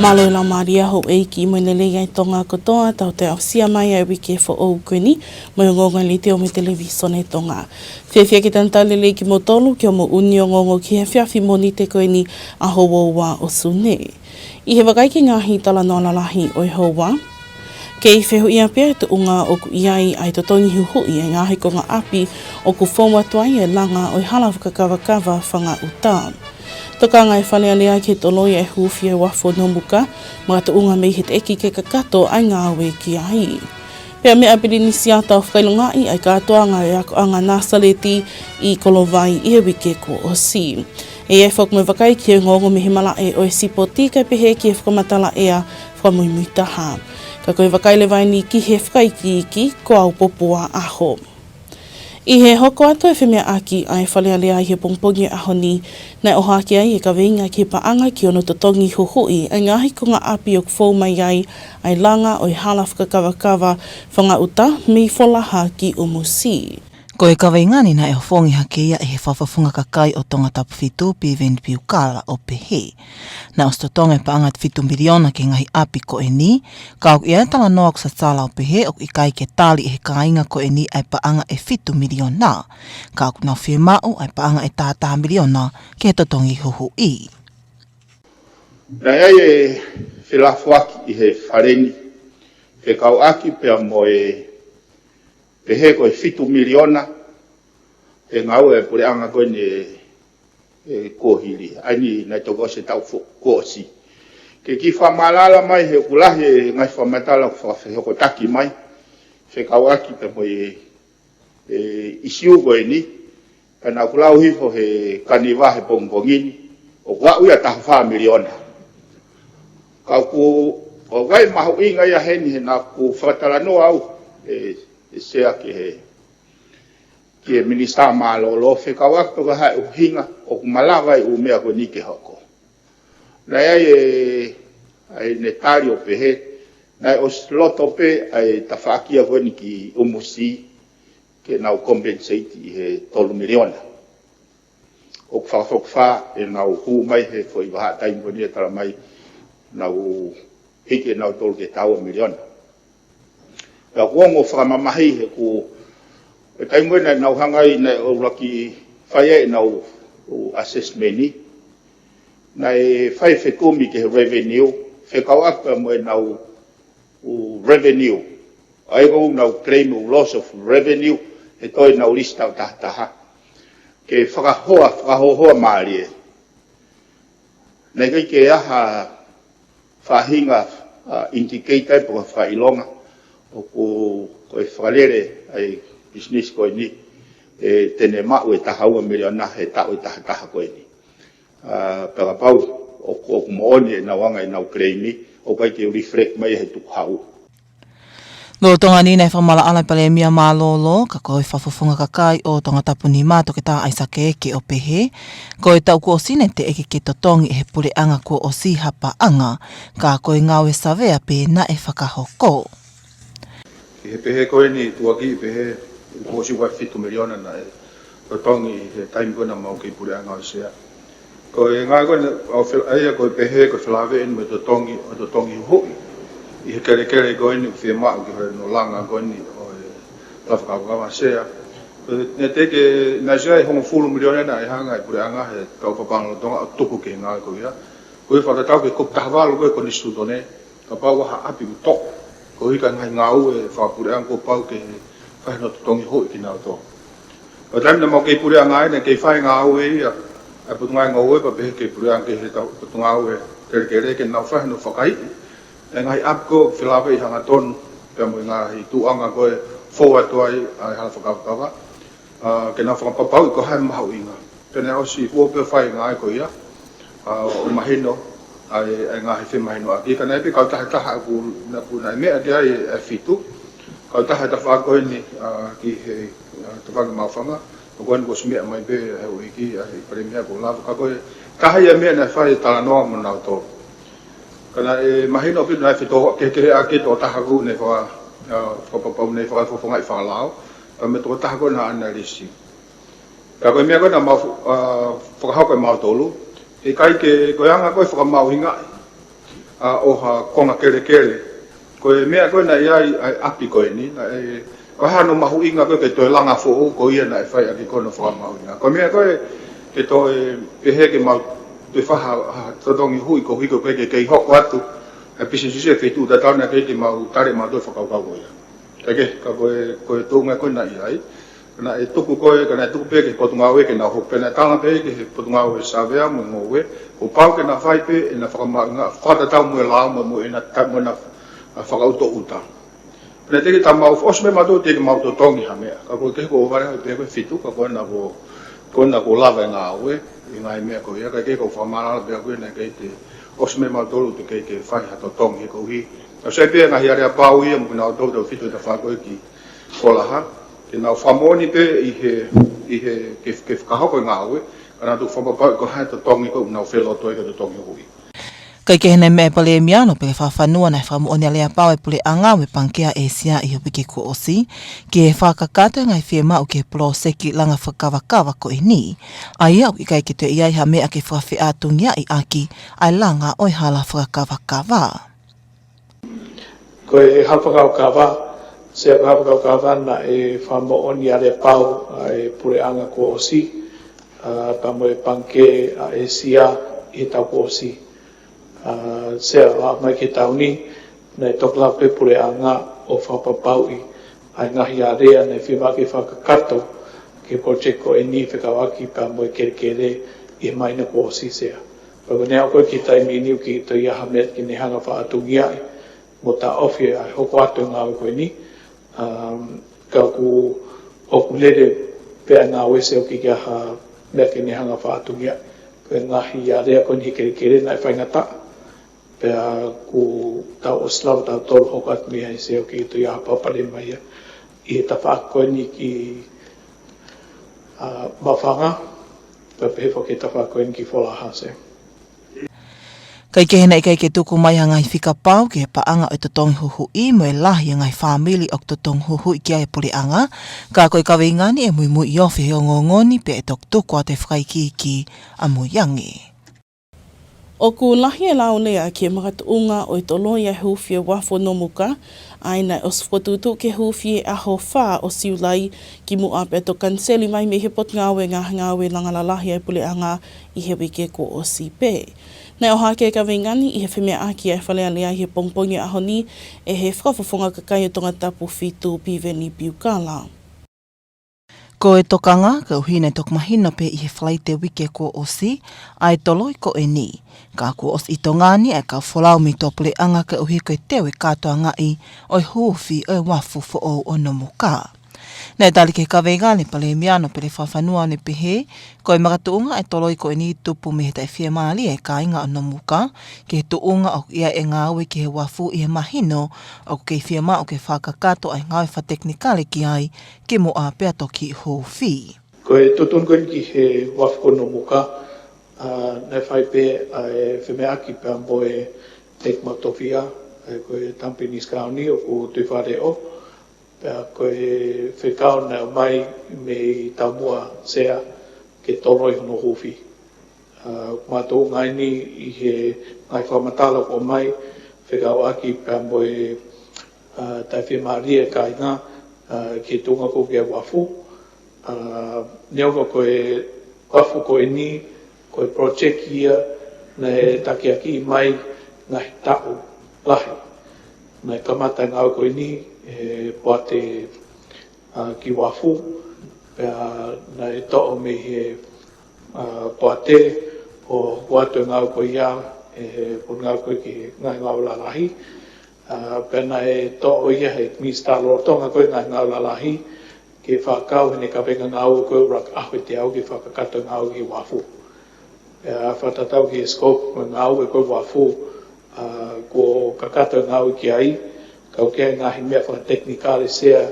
Malo la maria ho eiki mo le lega Tonga kotoa tau te afsia mai ai wiki fo o kweni mo ngonga li te o me televisione Tonga. Whiawhia ki tanta le leiki mo tolu ki o mo uni o ngongo ki he whiawhi mo ni te koeni a hoa wa o sune. I he wakai ki ngahi tala no lalahi o hoa. Kei whehu ia pia te unga o ku iai ai to tongi huhui e ngahi ko ngā api o ku whonga tuai e langa o i halafuka kawa Funa Uta. Toka ngai whale alea ke toloi e huwhi e wafo Nomuka, mga te unga mei het eki ke kakato ai ngā awe ki ai. Pea mea pili ni siata o whakailungai ai katoa ngā e ako anga nāsaleti i kolovai i e wike ko o si. E e whak me wakai ki e ngongo me himala e o e sipo tika pehe ki e whakamatala ea whamuimui taha. Ka koe wakaile vai ni ki he whakaiki iki ko au popua aho. I he hoko atu e whemea aki ai whale alea i he pongpongi aho ni nei o hake ai e ka veinga ki paanga ki ono to tongi huhui e ngahi ko ngā api o kwhou mai ai langa o i halafuka kawa Funa Uta mi wholaha ki umusi. Ko e kawaingani na e whongi hakeia e he whawhawhunga kakai o Tongatapu whitu pi event piukala o pehe. Na osto tonga e paanga te 7 miliona ke ngahi api ko e ni, ka au i tala noa ku sa tala o pehe o i kai ke tali e he kainga ko e ni ai paanga e 7 miliona. Ka au nau whie mau ai paanga e tātaha miliona ke he totongi huhu i. Nai ai e whilafuaki i he whareni, he kau aki pia mo e pehe koe 7 miliona, e ngau e pure anga koe ni kohiri, aini nai toko se tau koosi. Ke ki whamalala mai he kulahi e ngai whamatala whawheko taki mai, he kau aki pe mo isiu koe ni, ka nau kulau hifo he kaniwa he pongpongini, o kua uia taha 4 miliona. Kau ku o gai mahu inga ia heni he nā ku whakatala noa au, sea ki he minista mālolo, whekau akto ka hai uhinga, o ku malawa i umea ko nike hoko. Nai ai ne tari o pehe, nai o sloto pe ai ta whaakia koe ni ki umusi, ke nau compensate i he 3 miliona. O ku whakawhakawha e nau hu mai he fo i waha taimo ni e tala mai, nau hike nau tolu ke tau miliona. Ka kuongo whakamamahi he ku e taimwena nau hangai nei o laki whaia e nau assessment ni. Nei whai whekumi ke he revenue, whekau akpa mo e nau revenue. Ai kou nau claim loss of revenue, he toi nau lista o tahtaha. Ke whakahoa maari e. Nei kai ke aha whahinga indicator po whailonga, o ko e whalere ai business koe ni e tene mau e tahaua miliona he tau e taha koe ni. Pera pau o ku mooni e nawanga e nau kreimi o kai ke reflect mai he tuku hau. Lo tonga ni nei whamala alai pale mia mālolo, ka koe whawhawhunga kakai o Tongatapu ni māto ke tā aisake eke o pehe. Ko e tau ko sine te eke ke totongi e he pule anga ko o si hapa anga, ka koe ngau e savea pe na e whakahoko. He pehe koe ni tuaki pehe ko si wai 7 miliona na e totongi he taimi koe na mau ke pule anga o sea. Ko e ngā koe au aia koe pehe koe whilawe enu me totongi hui. I he kere koe ni whia maa ki hoi no langa koe ni o e lawhakawawa sea. Ne teke nai sea e hongo 10 miliona na e hanga e pure anga he kaupapanga o tonga o tuku ke ngā koe ia. Koe whakatau ke kup tahawalo koe koni stutone, ka pau waha api ku tok. Ko hika ngai ngau e whakapure anga ko pau ke whahino totongi hoi ki nao to. O taimi na mau kei pure anga e ne kei whai ngau e ia, a putungai ngau e pa pehe kei pure anga ke he putungau e kere ke nao whahino whakaiti. E ngai apko whilawe i hanga tonu, pia mo i ngā hi tuanga koe fōa tuai ai hala whakawakawa. Ke nā whakapapau i ko hai mahau inga. Pene o si ua pia whai ngā e ko ia, o mahino, ai ngā hi whemahino aki. Ka naipi kau taha ku nai mea ki ai e whitu. Kau taha ta whako ni ki he tawhangi mawhanga. Ko koe ni ko sumea mai pe he uiki ai paremia ko lawa. Ka koe taha ia mea nai whai tala noa mo nau tō. Kana e mahino pi nai fito ke ake to tahaku ne fa papau ne fa fonga i fa lao pa me to tahaku na analisi ka ko me ko na ma fa ha ko ma tolu e kai ke ko yanga ko fa ma hinga o ha konga kere ko mea ko na ia api ko ni na ko ha no mahu inga ko ke to langa fo ko ia na fai aki ko no fo mahu inga ko mea ko ke to pehe ke mau te whaha to tongi hui ko ke hoko atu e pisi sisi e tu ta tauna ke mau tare mau to whakau ia ke ka ko tunga ko na ia na e tuku koe kana tuku pe ke potunga we ke na ho pe na tanga pe ke potunga we sa vea mo ngowe o pau ke na fai pe e na whakama nga whata tau mo e lao mo e na ta mo na whakauto uta pena te ke ta mau osme mato te ke mau to tongi ha mea ka ko ke ko vare pe ko fitu ka ko na ko lava nga we i ngai mea ko ia ka ke ko whamara pe ko na ke te osme mato te ke fai ha to tongi ko hi o se pe na hiare pau ia mo na to fitu ta fa ko ki ko la ha ke na famoni pe i he ke ka hoko nga we kana tu famo pa ko ha to tongi ko na felo to e to tongi hui Kai ke hene me pale miano pe whawhanua na whamu lea pau e pule anga me pankea Asia i hopi ke ko osi, ke whakakata ngai whiema o ke plo seki langa whakawakawa ko i ni, ai au i kai ke te iai ha mea ke whawhi atungia i aki, ai langa oi hala whakawakawa. Ko e hawhakawakawa, se hawhakawakawa na e whamu lea pau e pule anga ko osi, pa mo e panke Asia i tau ko osi. Se a mai ke tauni na tokla pe pure anga o whapapau i ai ngahi a rea na whima ke whakakato ke project ko e ni whikawaki pa moe kere i mai na ko osi sea. Pako nea koe ki taimi niu ki to iaha mea ki ne hanga whaatungi ai mo ta ofi ai hoko atu ngā koe ni ka ku oku lere pe a ngā wese o ki kia ha mea ki ne hanga whaatungi ai koe ngahi a rea koe ni kere na e whaingata pea ku tau o slau tau tolu hoko atu mi hai seo ki tu ia papare mai i ta whakoe ni ki mawhanga pea pehefo ki ta whakoe ni ki wholaha seo. Kai ke hena i kai ke tuku mai ha ngai whikapau ke paanga o te tongi huhu i mo e lahi ngai whamili o te tongi huhu i kia e puli anga, ka koe kawe ingani e Moimoi i ofi heo ngongoni pe e tok tuku a te whaiki a Moiangi. O ku lahi e lao lea ke makatuunga o i tolo i a huwhia wafo Nomuka, aina o sfotutu ke huwhia aho wha o siulai ki mua pe to kanseli mai me he pot ngawe ngawe langalalahi ai pule anga i he wike ko o si pe. Nei o hake ka vengani i he whimea aki ai whalea lea i he pongpongi aho ni e he whakawafonga kakai o Tongatapu fitu piveni piukala. Ko e tokanga, ka uhine tok mahina pe i he whalaite wike ko osi, ai toloi ko e ni. Ka ko os i tongani e ka wholau mi topule anga ka uhi koe tewe katoa ngai oi huwhi oi wafu fo o Nomuka. Nei tali ke ka vengani pale miano pele whawhanua ne pehe, ko e makatuunga e toloi ko e ni tupu me he tai whia maali e ka inga o Nomuka, ke he tuunga o ia e ngā ui ke he wafu i he mahino, o ke whia maa o ke whakakato ai ngāwe whateknikale ki ai, ke mo a pea toki huwhi. Ko e tutun koe ki he wafu ko Nomuka, nei whai pe e whimea aki pea moe tekmatofia, ko e tampinis kauni o ku tuiwhare o, ko e whekao na mai me i taumua sea ke toroi hono huwhi. Mātou ngai ni i he ngai whamatala ko mai whekao aki pia moe tai whimaria ka inga ke tunga ko ke wafu. Neoga ko e wafu ko e ni, ko e project ia na e take aki mai ngai tau lahi. Na e kamata ngau ko e ni e poate ki wafu pea na e to'o me he poate o watu ngau ko ia e pun ngau ko ki ngai ngau lalahi pea na e to'o ia he mista lotonga ko ngai ngau lalahi ke whakau hene ka venga ngau ko rak ahwe te au ki whakakato ngau ki wafu pea whatatau ki scope ngau ko wafu ko kakato ngau ki ai kau ke ngahi mea wha teknikale sea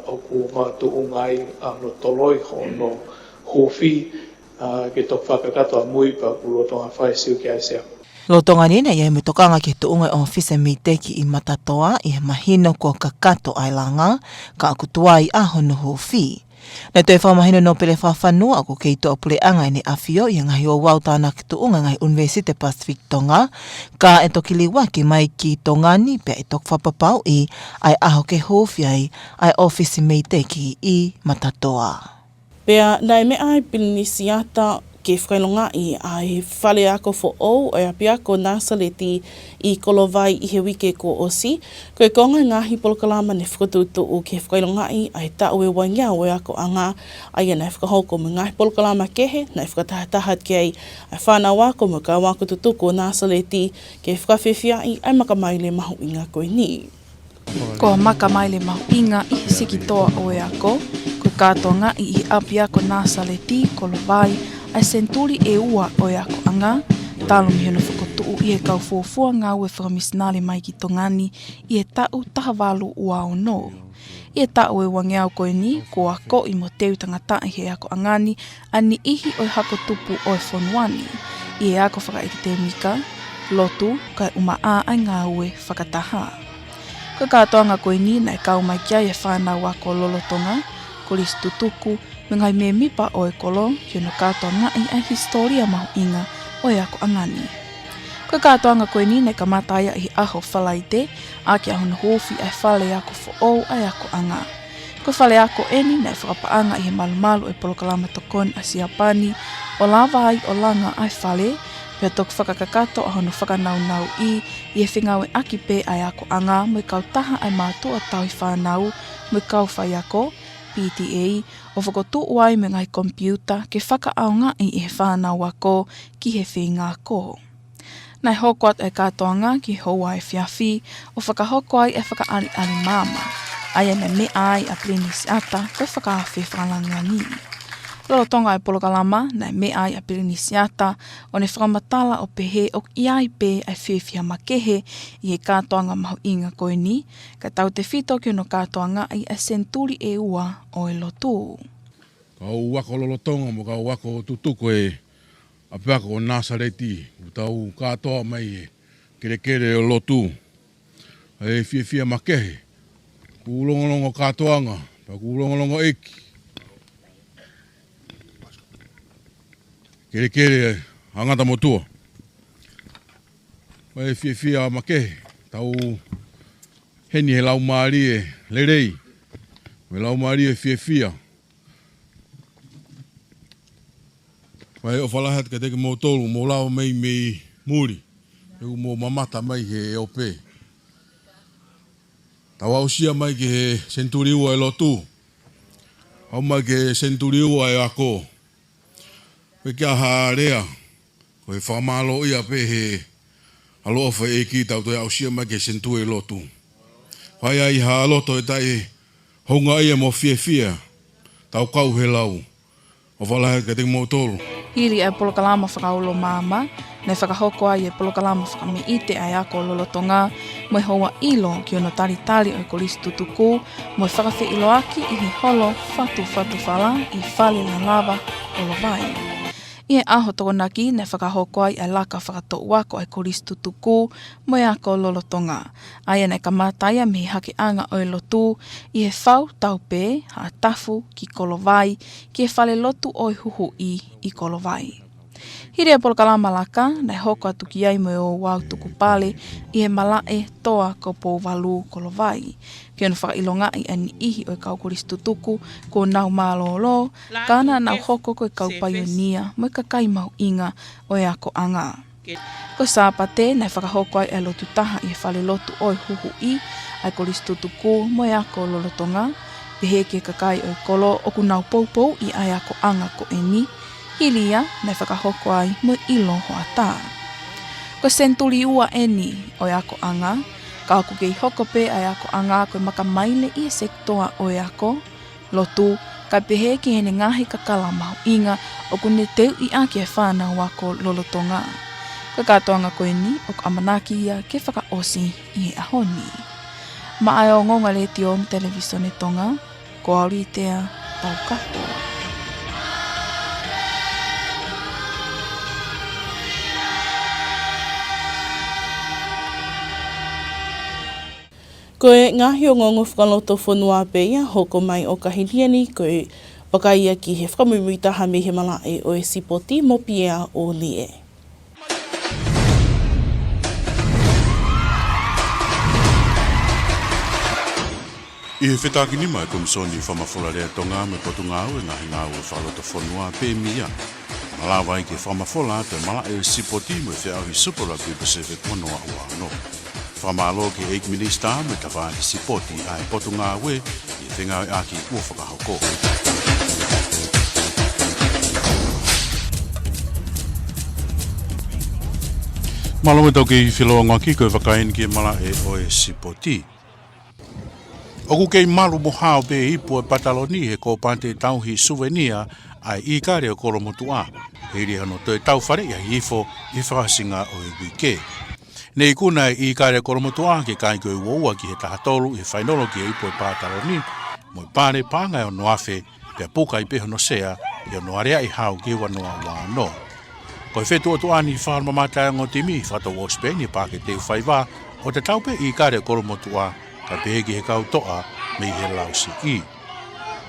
o ku mātu ungai no toloi hono huwhi ke tok whakakato a mui pa ku lotonga whai siu ki ai sea. Lotonga nina ia me tokanga ke tuunga o fise mi teki i matatoa i he mahino ko kakato ai langa ka aku tuai a hono huwhi. Na toi whamahino no pele whawhanua ko kei toa pule anga ine awhio i ngahi o wau tāna ki tuunga ngahi Universite Pacific Tonga, ka e toki liwaki mai ki Tongani pe e tok whapapau i ai aho ke hōwhiai ai ofisi mei te ki i matatoa. Pea, nai me ai pilinisiata ke whailonga i ai whale ako fo ou o apia ko Nasaleti i Kolovai i he wike ko osi. Koe konga ngāhi polokalama ne whakatutu o ke whailonga i ai tau e wangia o ako anga ai nei whakahoko me ngāhi polokalama kehe, nei whakatahatahat ke ai whānau ako me ka wako tutu ko Nasaleti ke whakawhiwhia i ai makamaile mahu inga koe ni. Ko makamaile mahu inga i he siki toa o ako, ko kātonga i apia ko Nasaleti, Kolovai, ai senturi e ua o ako anga, talo mihona whakotuu i e kau fuafua ngā ue whakamisnale mai ki Tongani i e tau tahawalu ua o no. I e tau e wangeau koe ni, ko ako i mo teu tangata i he ako angani, ani ihi o hako tupu o e whonuani, i e ako whakaekitemika, lotu, kai umaa ai ngā ue whakataha. Ko kātoanga koe ni, nei kau mai kia e whānau ako lolotonga, ko listu tuku, me ngai me mipa o e kolo, ki no kātoanga i ai historia mahu inga o e ako angani. Ko kātoanga koe ni nei ka mataya i aho whalaite, a ki ahona hōwhi ai whale ako fo ou ai ako anga. Ko whale ako eni nei whakapaanga i he malumalu e polokalama tokon a siapani, o lava ai o langa ai whale, pia tok whakakakato ahona whakanau i e whingau e aki pe ai ako anga, mo i kau taha ai mātua tau i whanau, mo i kau whai ako, PTA, o whakotu uai me ngai kompiuta ke whakaaonga i he whanau ako ki he whinga ko. Nai hokoat e kātoanga ki hoa e whiawhi o whakahoko ai e whakaari ali mama, ai ane me ai a pirinisiata koe whakawhi whalangangi. Lolo tonga e polokalama, nai me ai a pirinisiata o ne whakamatala o pehe o iai pe ai whiwhia makehe i he kātoanga mahu inga koe ni, ka tau te whito ki no kātoanga i a senturi e ua o e lotu. Kau wako lolo tonga mo kau wako tutuko e apeako o Nasaleti, tau kātoa mai e kere o lotu, e whiwhia makehe, kūlongolongo kātoanga, pa kūlongolongo eki. Kere angata motua. Mai whiwhia makehe, tau heni he lau maari e lerei, me lau maari e whiwhia. Mai o whalahat ka teke mō tolu, mō lau mei muri, eu mō mamata mai he ope. Tau ausia mai ki he senturi ua e lotu, au mai ki he senturi ua e ako. Pe kia hārea, ko he whamalo ia pe he alofa e ki tau toi ausia mai ki he senturi e lotu. Whai ai ha aloto e tai honga ia mo whiwhia, tau kau he lau, o whalahat ka teke mō tolu. Hiri e polokalama whakaulo mama, nei whakahoko ai e polokalama whakamiite ai ako lolotonga, mo hoa ilo ki ono tari o kolistu tuku, mo whakawhi ilo aki i he holo whatu whala i whale la lava o lovai. I he aho tokonaki nei whakahoko ai e laka whakato wako ai kolistu tuku, mo e ako lolotonga. Ai nei ka mātaia me hake anga o lotu, i he whau taupe, ha tafu ki Kolovai, ki e whale lotu o huhu i Kolovai. Hiri e polokalama laka, nei hoko atu ki ai mo o wau tuku pale, i he malae toa ko po walu Kolovai. Ki ono whakailonga i ani ihi o kau koristu tuku, ko nau mālolo, kāna nau hoko ko kau paionia, mo kakai mau inga o e ako anga. Ko sāpate, nei whakahoko ai e lotu taha i whale lotu o huhu i, ai koristu tuku, mo e ako lolotonga, pehe ke kakai o kolo o ku nau poupou i ai ako anga ko eni, hilia, nei whakahoko ai mo ilo hoa tā. Ko senturi ua eni o e ako anga, ka aku kei hokope ai ako anga koe makamaile i e sektoa o e ako, lotu, ka pehe ki hene ngahi kakala mahu inga o kune teu i ake e whānau wako lolotonga. Ko kātoanga koe ni o ka amanaki ia ke whakaosi i he ahoni. Ma ai o ngonga le tio me televisione Tonga, ko auritea Tongatapu. Koe ngahi o ngongo whakaloto whanua pe ia, hoko mai o kahiniani, koe Wakaia ki he whakamuimuitaha me he malae o e sipoti mo pia o lie. I he whetaki ni mai komisoni whamawhora rea Tonga me potunga au e ngahi ngā ue whaloto whanua pē mia. Malawa i ke whamawhora te malae o sipoti mo e whiau hi Super Rugby Pacific wanoa ua no. Whamalo ke 8 Minister me tawha hi sipoti ai potunga ue i whenga e aki ua whakahoko. Malome tau ke i whiloa ngaki koe whakaini ki malae o e sipoti. Oku kei maru mo hao pe ipu e pataloni he ko pante tau hi souvenir ai I kare o koro motua. Heri hano toi tau whare ia hifo I whakasinga o e wike. Nei kuna I kare o koro motua ke kai koe uaua ki he tahatolu he whainolo ki e ipu e pataloni. Mo I pare pāngai o noafe pe puka I peho no sea I o noarea I hao ke wanoa wano. Koe whetu o tuani wharma matai ngō timi whato o Spain I pāke te uwhaiwa o te taupe I kare o koro motua ka peheki he kautoa me I he lausi I.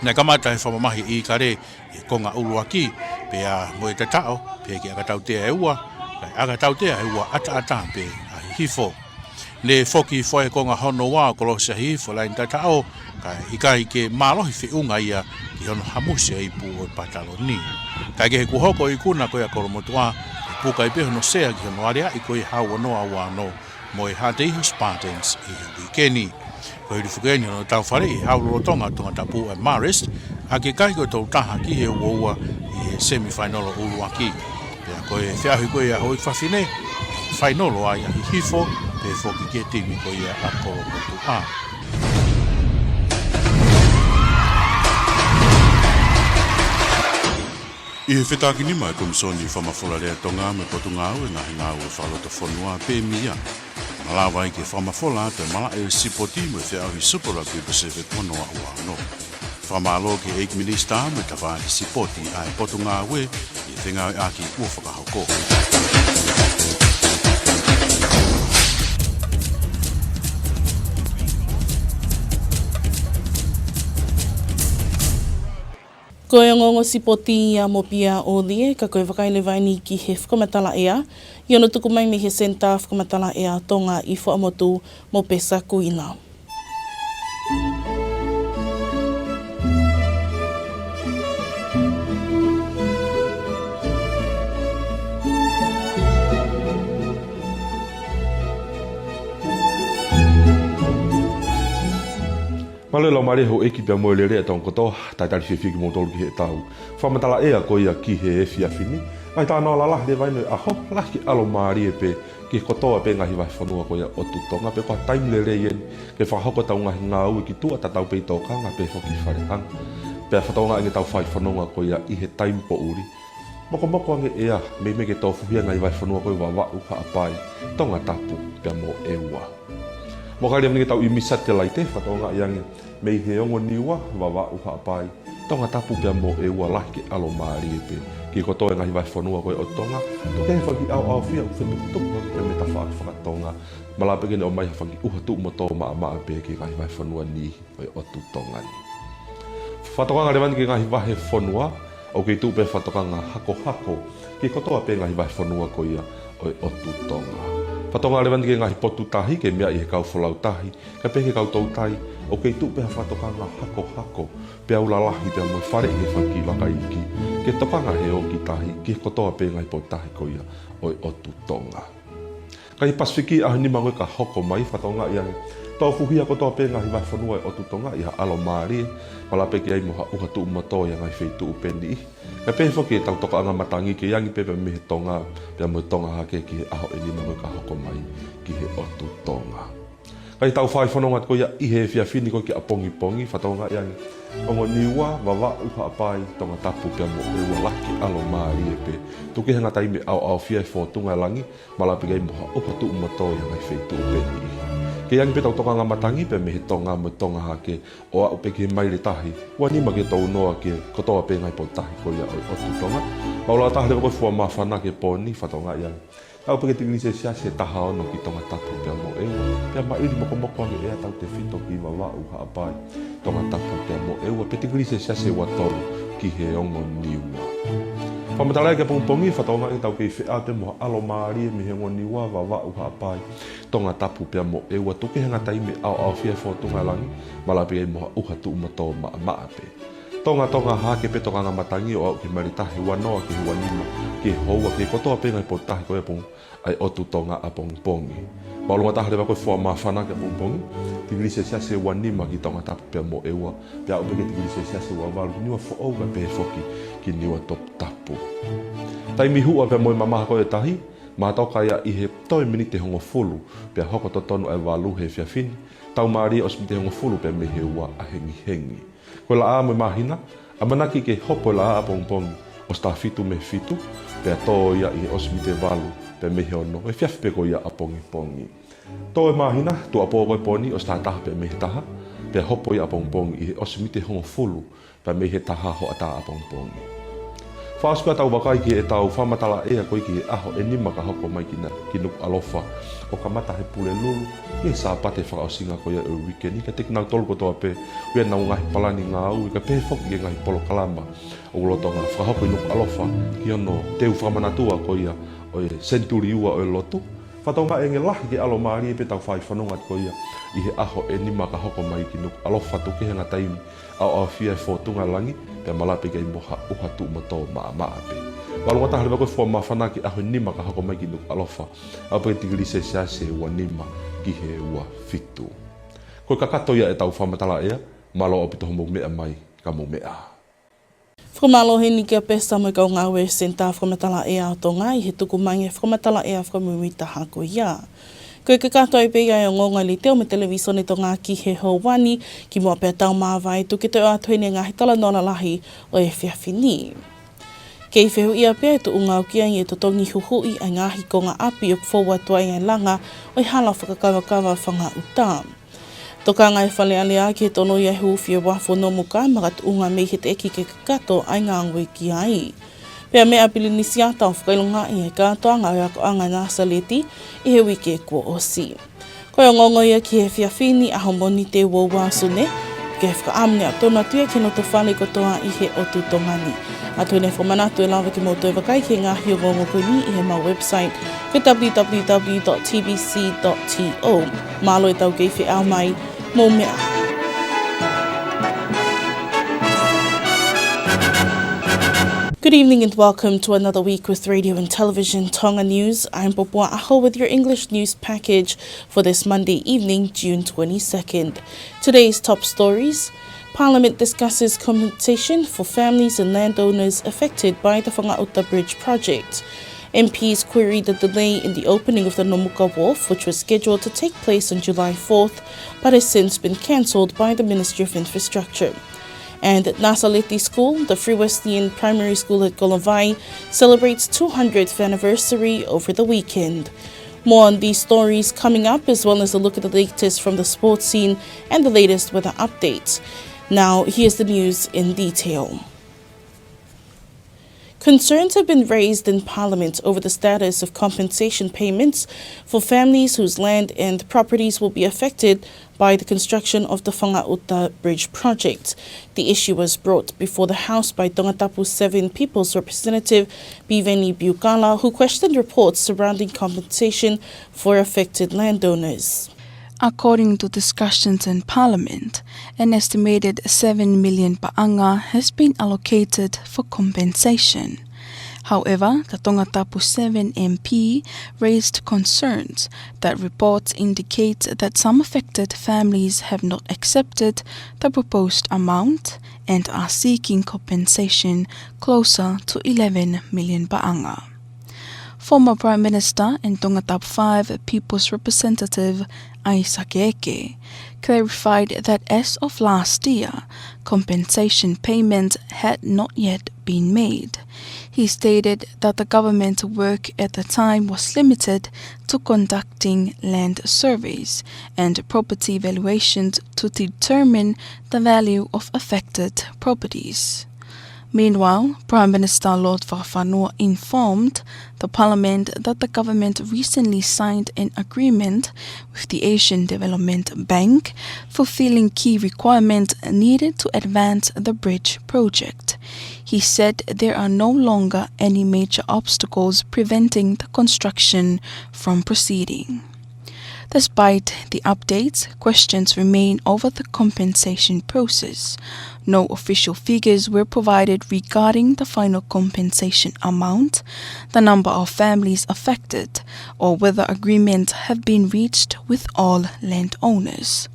Nei kamata he whamamahi I kare he konga uluaki, pea mo e te tao, peheki aga tautea e ua, kai aga tautea e ua ata pe a hifo. Ne foki foe konga hono wā kolosa hifo lain ta tao, kai kai ke malohi whiunga ia ki hono hamusi e ipu o pataloni. Kai ke he kuhoko I kuna koe a koromotua, e puka I peho no sea ki hono area I koe hau anoa wano, mo e hate iho Spartans I he wikeni. Ko I rifukeni no tau whare I hauroro Tonga Tongatapu e Marist, a ke kai koe tau taha ki he uaua I he semi-finalo uluaki. Pea koe whiahui koe a hoi whawhine, finalo ai a hifo, pe foki ke timi koe a koromotu a. I he whetaki ni mai komisoni whamawhora rea Tonga me potunga au e ngahi ngā ue whaloto whanua pē mia. Malawa I ke whamawhola te malae o sipoti mo e whiau hi Super Rugby Pacific wanoa ua no. Whamalo ke 8 Minister me tawha hi sipoti ai potunga ue I whenga e aki ua whakahoko. Ko e ngongo sipoti ia mo pia o lie, ka koe whakaile vaini ki he whakamatala ea. I ono tuku mai me he senta whakamatala ea Tonga I whaamotu mo pesa kuina. Male lau mare ho eki pia moe le rea taun kotoa, tai tari whiwhi ki mō tolu ki he tau. Whamatala ea ko ia ki he e whiawhini. Ai tā nā lalah le vainu e aho, laki alo maari e pe ki kotoa pe ngahi vai whanua ko ia o tutonga. Pe koa taim le rei eni, ke whahoko tau ngahi ngā ui ki tua tatau pe I tōkanga pe whoki wharetanga. Pe whatonga inge tau whai whanua ko ia I he taim po uri. Moko ange ea, me ke tōwhuhia ngahi vai whanua ko I wawau ka apai, Tongatapu pia mo e ua. Mokari amni tau I misat te laite, whatonga iangi mei he ongo niwa, wawa uha apai. Tongatapu pia mo e ua lahi ke alo maari e pe. Ki kotoa ngahi vai whanua koe o Tonga, toke he whaki au whia u whenukutuku pe me ta whakatonga. Malape kene o mai whaki uha tu mo tō maa pe ki ngahi vai whanua nihi koe o tu Tonga ni. Whatokanga rewani ki ngahi vai whanua, o kei tu pe whatokanga hako, ki kotoa pe ngahi vai whanua koe ia o tu Tonga. Whatonga rewani ki ngahi potu tahi ke mea I he kau wholau tahi, ka pe he kau tau tahi, o kei tu pe whatokanga hako, pe au lalahi pe au moi whare he whaki waka iki, ke tokanga he o ki tahi, ki he kotoa pe ngahi po tahi ko ia o tu Tonga. Ka hi pasifiki ahu ni mangoe ka hoko mai whatonga iangi, tau fuhia kotoa pe ngahi vai whanua o tu Tonga iha alo maari, malape ki ai moha uha tu umato ia ngai wheitu upeni I. Ka pe whoki e tau toka anga matangi ki iangi pepe me he Tonga, pia mo Tonga hake ki he aho e ni mangoe ka hoko mai ki he o tu Tonga. Kai tau whai whanonga ko ia I he whiawhini ko ki a pongi, whatonga iangi. Ongo niwa, wawa uha apai, Tongatapu pia mo e ua laki alo maari e pe. Tuki hanga taime au whiai whotunga langi, malape ki ai moha uha tu umato ia ngai wheitu upeni I. Ke iangi pe tau toka ngā matangi pe me he Tonga mo Tonga hake o au pe ki he maile tahi. Ua nima ke tau noa ke kotoa pe ngai po tahi ko ia o tu Tonga. Paula tahi lewa koe fua mawhana ke poni whatonga iangi. Tau pe ke tingini se sia se taha ono ki Tongatapu pia mo e ua. Pia mairi moko ange ea tau te whito ki wawa uha apai. Tongatapu pia mo e ua. Pe tingini se sia se watoru ki he ongo niua. Whamatalai ke pongpongi whatonga i tau kei whea te moha alo maari mi he ngoni wa wa wa uha pai Tongatapu pia mo e wa tuke hanga taime au fia whotunga langi malapi e moha uha tu umato maa pe. Tonga hake pe tokanga matangi o au ki maritahe wanoa ki huanima ki houa ki kotoa penga i potahe koe pong ai otu tonga a pongpongi. Paula taha lewa koe fua mawhana ke pongpongi tigilise siase wanima ki Tongatapu pia mo e wa pia upeke tigilise siase wa walu niwa fooga pe foki ki niwa Tongatapu. Taimi hua pia moi mamaha koe tahi mātau kaya i he toi minite hongo fulu pia hoko totonu ai walu he whiawhini tau maari os minite hongo fulu pia mehe ua a hengi. Koe la a moi mahina a manaki ke hopo la a pongpongi os ta fitu me fitu pia tō ia i os minite walu pia mehe ono e whiawhi pe ko ia a pongi. Tō e mahina tu a pō koe poni os ta taha pia mehe taha pia hopo ia a pongpongi i he os minite hongo fulu pia mehe taha ho a ta a pongpongi. Whaaspea tau wakai ki e tau whamatala ea koe ki e aho e nima ka hoko mai ki Nuku'alofa o ka mata he pule lulu i e sa pate whakaosinga koe e weekend i ka tekinau tolu kotoa pe ue nau ngahi palani ngā au i ka pēwhok i e ngahi polo kalama o ulotonga whakahoko i Nuku'alofa ki ono teu whamanatua koe ia o e senturi ua o e lotu whatonga e nge lahi ki alo maari e pe tau whai whanonga koe ia i he aho e nima ka hoko mai ki Nuku'alofa tuke henga taimi au fia e whotunga langi pia malape kei moha uha tu mato maa pe. Walu ngata haliwa koe fua mawhana ki aho nima ka hako mai ki Nuku'alofa au pake tigilise siase ua nima ki he ua fitu. Koe kakato ia e tau whamatala ea, malo au pitoho mou mea mai ka mou mea. Whamalohe ni kia pesta mai kau ngāwe senta whamatala ea o Tonga i he tuku mai e whamatala ea whamui taha ko ia. Koe ka katoa i pēia o ngonga li teo me televisione to ngā ki he hauwani ki mua pēr tau māwai tu ke te o atuene ngā hitala nona lahi o e whiawhini. Kei whehu ia pēr tu ungau kia i e totongi huhui ai ngā hiko ngā api o kwhaua tua i langa o i hala whakakawakawa whanga uta. Toka ngai whale alea ki he tono i hu whia wafo Nomuka marat unga me he te eki ke kakato ai ngā ngoi ki ai. Pea mea pili nisi atau whakailonga i he katoa ngā rako anga nasa leti i he wike kua osi. Koe o ngongo ia ki he whiawhini a homoni te wawasune, ke he whakaamne a tona tuia ki no te whale kotoa i he otu tongani. A tuene whamanatu e lawa ki mōtoi wakai ki ngā hio ngongo koni i he mau website ki www.tbc.to. Mālo e tau kei whi au mai, mō mea. Good evening and welcome to another week with Radio and Television Tonga News. I'm Popua Aho with your English news package for this Monday evening, June 22nd. Today's top stories. Parliament discusses compensation for families and landowners affected by the Funa Uta Bridge project. MPs queried the delay in the opening of the Nomuka Wharf, which was scheduled to take place on July 4th, but has since been cancelled by the Ministry of Infrastructure. And Nasaleti School, the Free Wesleyan Primary School at Golovai, celebrates 200th anniversary over the weekend. More on these stories coming up, as well as a look at the latest from the sports scene and the latest weather updates. Now, here's the news in detail. Concerns have been raised in Parliament over the status of compensation payments for families whose land and properties will be affected by the construction of the Funa Uta Bridge project. The issue was brought before the House by Tongatapu 7 People's Representative Bicentennial, who questioned reports surrounding compensation for affected landowners. According to discussions in Parliament, an estimated 7 million pa'anga has been allocated for compensation. However, the Tongatapu 7 MP raised concerns that reports indicate that some affected families have not accepted the proposed amount and are seeking compensation closer to 11 million pa'anga. Former Prime Minister and Tongatapu 5 People's Representative Aisakeke clarified that as of last year, compensation payment had not yet been made. He stated that the government work at the time was limited to conducting land surveys and property valuations to determine the value of affected properties. Meanwhile, Prime Minister Lord Whakawhanua informed the Parliament that the government recently signed an agreement with the Asian Development Bank, fulfilling key requirements needed to advance the bridge project. He said there are no longer any major obstacles preventing the construction from proceeding. Despite the updates, questions remain over the compensation process. No official figures were provided regarding the final compensation amount, the number of families affected, or whether agreements have been reached with all landowners.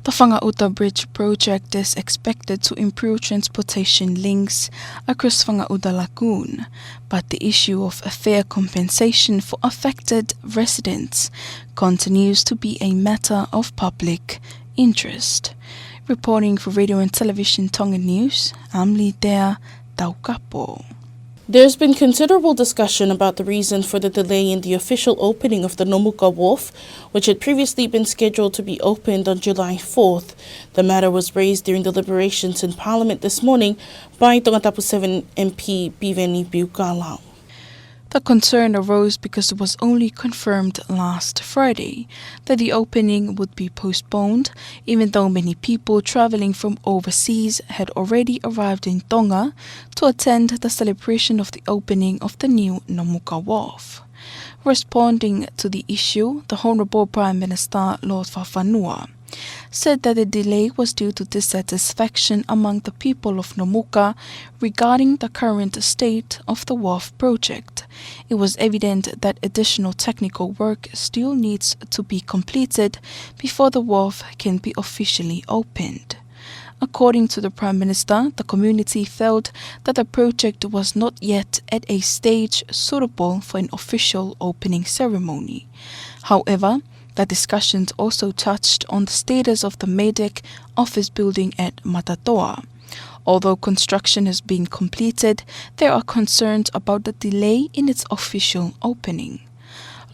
The Funa Uta Bridge project is expected to improve transportation links across Funa Uta Lagoon, but the issue of a fair compensation for affected residents continues to be a matter of public interest. Reporting for Radio and Television Tongan News, I'm Litea Tongatapu. There's been considerable discussion about the reason for the delay in the official opening of the Nomuka Wharf, which had previously been scheduled to be opened on July 4th. The matter was raised during deliberations in Parliament this morning by Tongatapu 7 MP bicentennial. The concern arose because it was only confirmed last Friday that the opening would be postponed, even though many people travelling from overseas had already arrived in Tonga to attend the celebration of the opening of the new Nomuka Wharf. Responding to the issue, the Honourable Prime Minister Lord Whakawhanua said that the delay was due to dissatisfaction among the people of Nomuka regarding the current state of the wharf project. It was evident that additional technical work still needs to be completed before the wharf can be officially opened. According to the Prime Minister, the community felt that the project was not yet at a stage suitable for an official opening ceremony. However, the discussions also touched on the status of the MEDEC office building at Matatoa. Although construction has been completed, there are concerns about the delay in its official opening.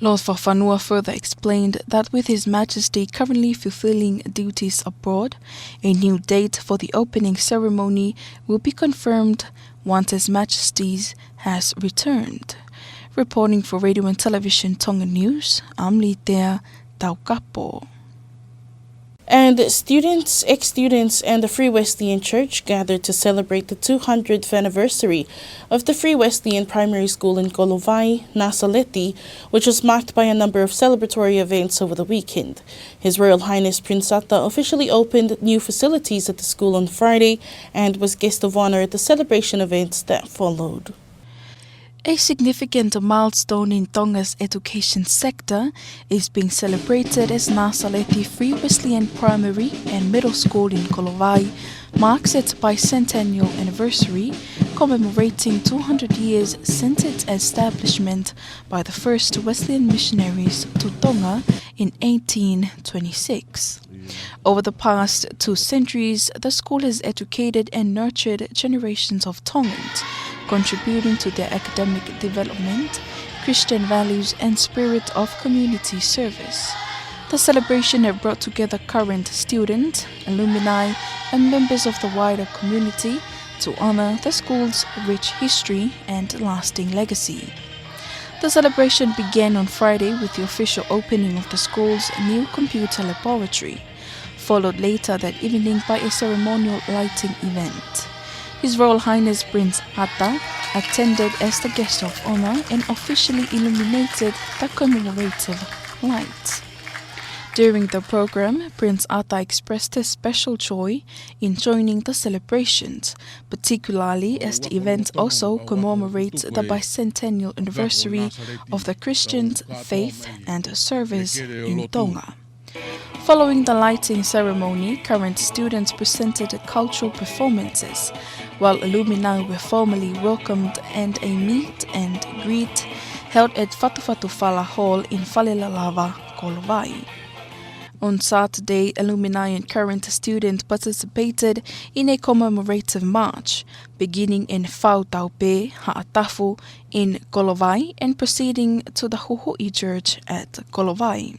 Lord Whakawhanua further explained that with His Majesty currently fulfilling duties abroad, a new date for the opening ceremony will be confirmed once His Majesty has returned. Reporting for Radio and Television Tongan News, I'm Litea Tongatapu. And students, ex-students, and the Free Wesleyan Church gathered to celebrate the 200th anniversary of the Free Wesleyan Primary School in Kolovai, Nasaleti, which was marked by a number of celebratory events over the weekend. His Royal Highness Prince Ata officially opened new facilities at the school on Friday and was guest of honor at the celebration events that followed. A significant milestone in Tonga's education sector is being celebrated as Nasaleti Free Wesleyan Primary and Middle School in Kolovai marks its bicentennial anniversary, commemorating 200 years since its establishment by the first Wesleyan missionaries to Tonga in 1826. Over the past 2 centuries, the school has educated and nurtured generations of Tongans, contributing to their academic development, Christian values, and spirit of community service. The celebration has brought together current students, alumni, and members of the wider community to honor the school's rich history and lasting legacy. The celebration began on Friday with the official opening of the school's new computer laboratory, followed later that evening by a ceremonial lighting event. His Royal Highness Prince Ata attended as the guest of honor and officially illuminated the commemorative lights. During the program, Prince Ata expressed his special joy in joining the celebrations, particularly as the event also commemorates the bicentennial anniversary of the Christian faith and service in Tonga. Following the lighting ceremony, current students presented cultural performances, while alumni were formally welcomed and a meet and greet held at Fatufala Hall in Falelalava, Kolovai. On Saturday, alumni and current students participated in a commemorative march, beginning in Fautaupe, Ha'atafu in Kolovai and proceeding to the Huhu'i Church at Kolovai.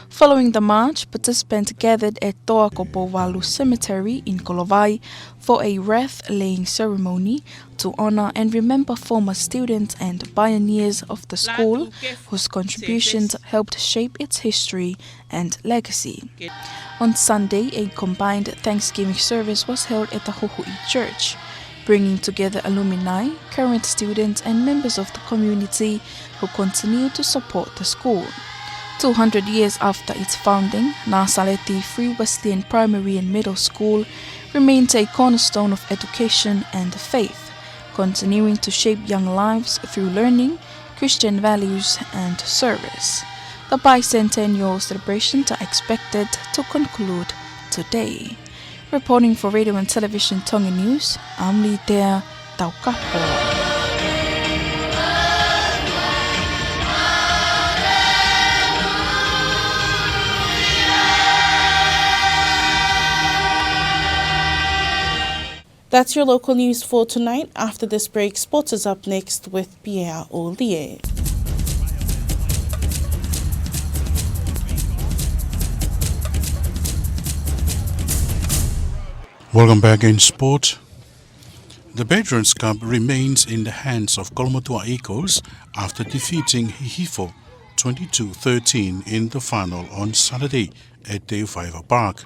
Following the march, participants gathered at Toakopowalu Cemetery in Kolovai for a wreath-laying ceremony to honor and remember former students and pioneers of the school whose contributions helped shape its history and legacy. On Sunday, a combined Thanksgiving service was held at the Hohui Church, bringing together alumni, current students and members of the community who continue to support the school. 200 years after its founding, Nasaleti Free Wesleyan Primary and Middle School remains a cornerstone of education and faith, continuing to shape young lives through learning, Christian values and service. The bicentennial celebrations are expected to conclude today. Reporting for Radio and Television Tongan News, I'm Litea Tongatapu. That's your local news for tonight. After this break, sports is up next with Pierre Ollier. Welcome back in sport. The Veterans Cup remains in the hands of Kolomotua Eagles after defeating Hihifo 22-13 in the final on Saturday at Teufaiva Park.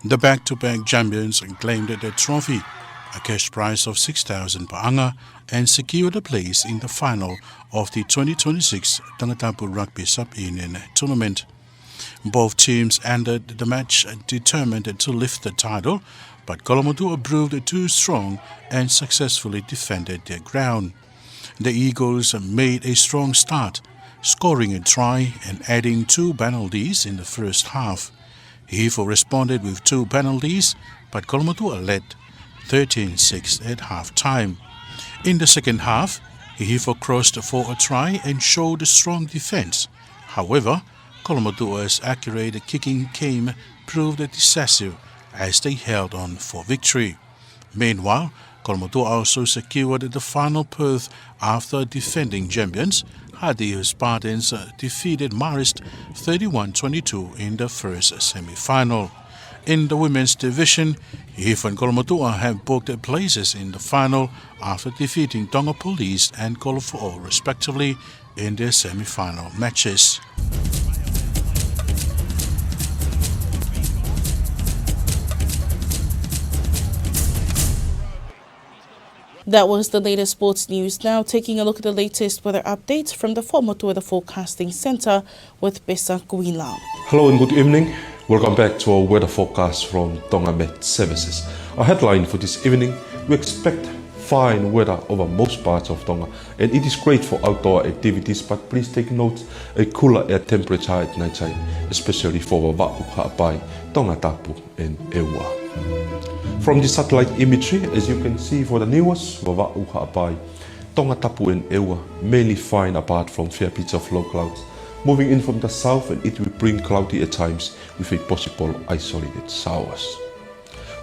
The back-to-back champions claimed the trophy, a cash prize of 6,000 per anga, and secured a place in the final of the 2026 Tongatapu Rugby Sub-Union Tournament. Both teams ended the match determined to lift the title, but Kolomotua proved too strong and successfully defended their ground. The Eagles made a strong start, scoring a try and adding 2 penalties in the first half. Hihifo responded with 2 penalties, but Kolomotua led 13-6 at half-time. In the second half, Hihifo crossed for a try and showed a strong defense. However, Kolomotua's accurate kicking game proved decisive as they held on for victory. Meanwhile, Kolomotua also secured the final berth after defending champions Hadi Spartans defeated Marist 31-22 in the first semi-final. In the women's division, Hihifo and Kolomotua have booked places in the final after defeating Tonga Police and Kolofo'o respectively in their semi-final matches. That was the latest sports news. Now taking a look at the latest weather updates from the Foremoto Weather Forecasting Centre with Besa Kuila. Hello and good evening. Welcome back to our weather forecast from Tonga Met Services. Our headline for this evening, we expect fine weather over most parts of Tonga, and it is great for outdoor activities, but please take note a cooler air temperature at night time, especially for Wawa'u Ha'apai, Tongatapu and Eua. From the satellite imagery, as you can see for the newest, Wawa'u Ha'apai, Tongatapu and Eua, mainly fine apart from fair bits of low clouds. Moving in from the south, and it will bring cloudy at times with a possible isolated showers.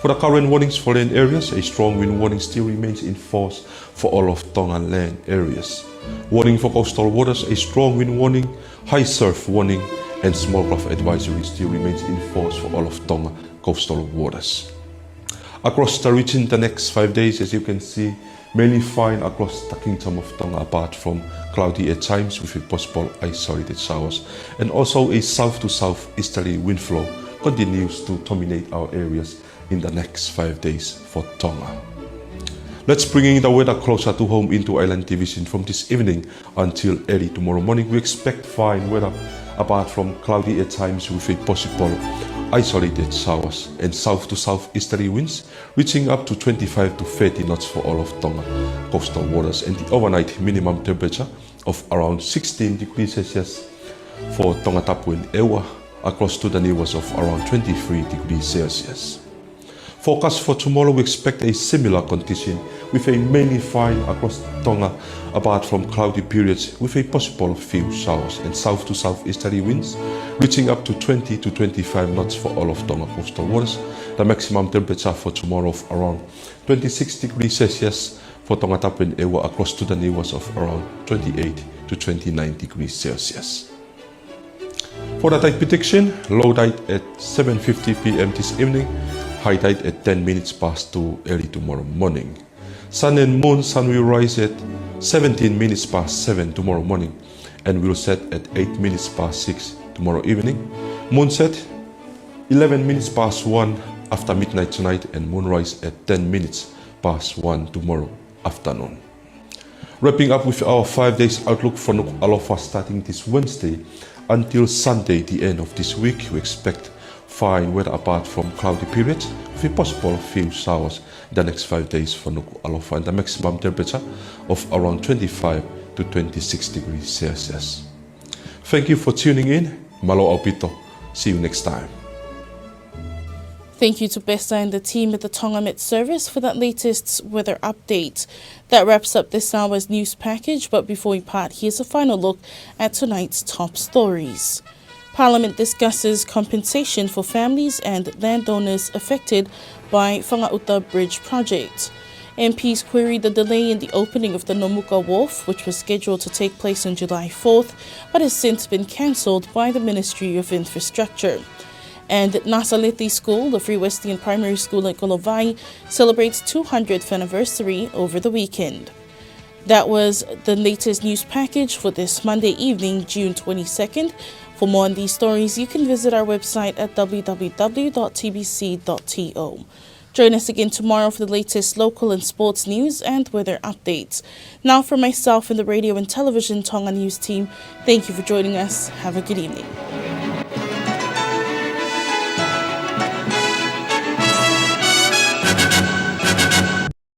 For the current warnings for land areas, a strong wind warning still remains in force for all of Tongan land areas. Warning for coastal waters, a strong wind warning, high surf warning, and small craft advisory still remains in force for all of Tonga coastal waters. Across the region the next 5 days, as you can see, mainly fine across the Kingdom of Tonga apart from cloudy at times with a possible isolated showers, and also a south to south easterly wind flow continues to dominate our areas in the next 5 days for Tonga. Let's bring in the weather closer to home into Island Division. From this evening until early tomorrow morning, we expect fine weather apart from cloudy at times with a possible isolated showers and south to southeasterly winds reaching up to 25 to 30 knots for all of Tonga coastal waters, and the overnight minimum temperature of around 16 degrees Celsius for Tongatapu and Eua, across to the neighbours of around 23 degrees Celsius. Forecast for tomorrow, we expect a similar condition with a mainly fine across Tonga apart from cloudy periods with a possible few showers and south to southeasterly winds reaching up to 20 to 25 knots for all of Tonga coastal waters. The maximum temperature for tomorrow of around 26 degrees Celsius for Tongatapu and Eua, across to the neighbours of around 28 to 29 degrees Celsius. For the tide prediction, low tide at 7:50 p.m. this evening, high tide at 10 minutes past 2 early tomorrow morning. Sun and moon, sun will rise at 17 minutes past 7 tomorrow morning and will set at 8 minutes past 6 tomorrow evening. Moon set 11 minutes past 1 after midnight tonight and moonrise at 10 minutes past 1 tomorrow afternoon. Wrapping up with our 5 days outlook for Nuku'alofa starting this Wednesday until Sunday, the end of this week, we expect fine weather apart from cloudy periods with a possible few showers the next 5 days for Nuku'alofa and the maximum temperature of around 25 to 26 degrees Celsius. Thank you for tuning in. Malo Aupito. See you next time. Thank you to Bessa and the team at the Tonga Met Service for that latest weather update. That wraps up this hour's news package, but before we part, here's a final look at tonight's top stories. Parliament discusses compensation for families and landowners affected by Funa Uta Bridge project. MPs queried the delay in the opening of the Nomuka Wharf, which was scheduled to take place on July 4th, but has since been cancelled by the Ministry of Infrastructure. And Nasaleti School, the Free Wesleyan Primary School in Kolovai, celebrates 200th anniversary over the weekend. That was the latest news package for this Monday evening, June 22nd. For more on these stories, you can visit our website at www.tbc.to. Join us again tomorrow for the latest local and sports news and weather updates. Now, for myself and the radio and television Tonga News team, thank you for joining us. Have a good evening.